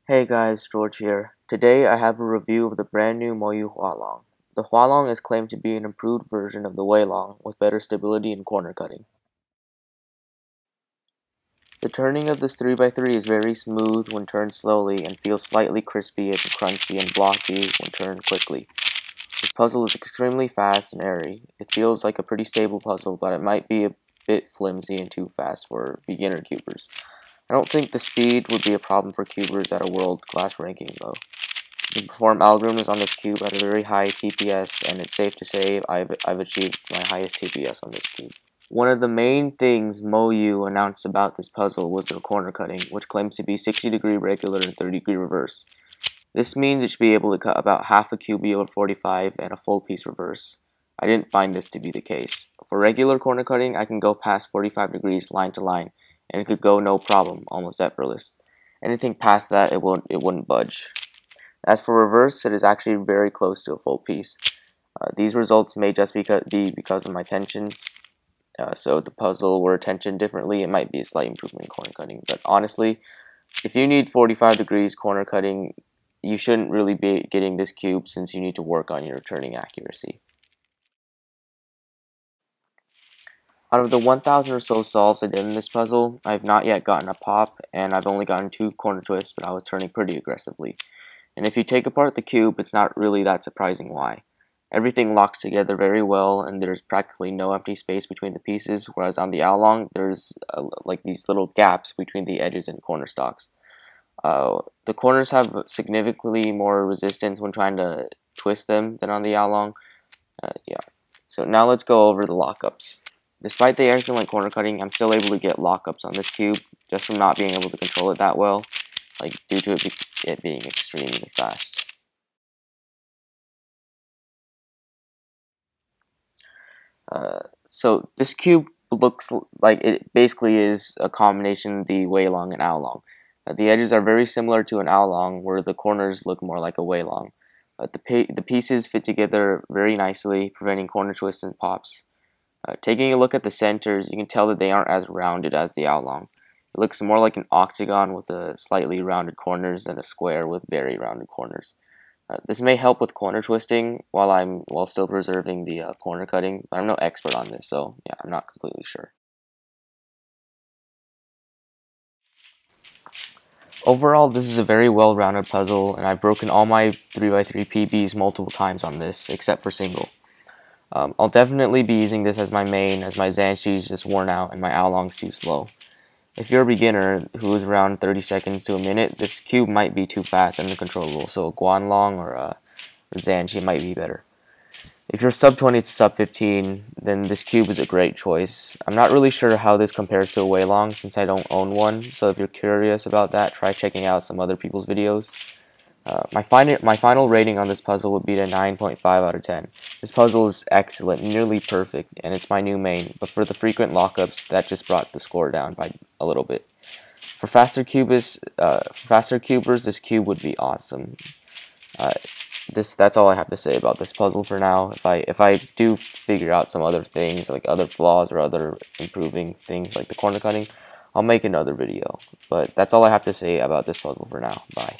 Hey guys, George here. Today I have a review of the brand new Moyu Hualong. The Hualong is claimed to be an improved version of the Hualong with better stability and corner cutting. The turning of this 3x3 is very smooth when turned slowly and feels slightly crispy and crunchy and blocky when turned quickly. This puzzle is extremely fast and airy. It feels like a pretty stable puzzle, but it might be a bit flimsy and too fast for beginner cubers. I don't think the speed would be a problem for cubers at a world-class ranking though. You can perform algorithms on this cube at a very high TPS, and it's safe to say I've achieved my highest TPS on this cube. One of the main things Moyu announced about this puzzle was their corner cutting, which claims to be 60-degree regular and 30-degree reverse. This means it should be able to cut about half a cube over 45 and a full piece reverse. I didn't find this to be the case. For regular corner cutting, I can go past 45 degrees line to line, and it could go no problem, almost effortless. Anything past that, it wouldn't budge. As for reverse, it is actually very close to a full piece. These results may just be because of my tensions. So if the puzzle were tensioned differently, it might be a slight improvement in corner cutting. But honestly, if you need 45 degrees corner cutting, you shouldn't really be getting this cube since you need to work on your turning accuracy. Out of the 1,000 or so solves I did in this puzzle, I have not yet gotten a pop, and I've only gotten 2 corner twists, but I was turning pretty aggressively. And if you take apart the cube, it's not really that surprising why. Everything locks together very well, and there's practically no empty space between the pieces, whereas on the Hualong, there's like these little gaps between the edges and corner stalks. The corners have significantly more resistance when trying to twist them than on the Hualong. Yeah. So now let's go over the lockups. Despite the excellent corner cutting, I'm still able to get lockups on this cube, just from not being able to control it that well, like due to it being extremely fast. So this cube looks like it basically is a combination of the Hualong and Hualong. The edges are very similar to an Hualong, where the corners look more like a Hualong. The pieces fit together very nicely, preventing corner twists and pops. Taking a look at the centers, you can tell that they aren't as rounded as the Hualong. It looks more like an octagon with a slightly rounded corners than a square with very rounded corners. This may help with corner twisting while still preserving the corner cutting, but I'm no expert on this, so yeah, I'm not completely sure. Overall, this is a very well-rounded puzzle, and I've broken all my 3x3 PBs multiple times on this, except for single. I'll definitely be using this as my main, as my Zanshi is just worn out and my Hualong's too slow. If you're a beginner who is around 30 seconds to a minute, this cube might be too fast and uncontrollable, so a Guanlong or a Zanshi might be better. If you're sub 20 to sub 15, then this cube is a great choice. I'm not really sure how this compares to a Hualong since I don't own one, so if you're curious about that, try checking out some other people's videos. My final rating on this puzzle would be a 9.5 out of 10. This puzzle is excellent, nearly perfect, and it's my new main, but for the frequent lockups, that just brought the score down by a little bit. For faster cubers, this cube would be awesome. That's all I have to say about this puzzle for now. If I do figure out some other things, like other flaws or other improving things like the corner cutting, I'll make another video. But that's all I have to say about this puzzle for now. Bye.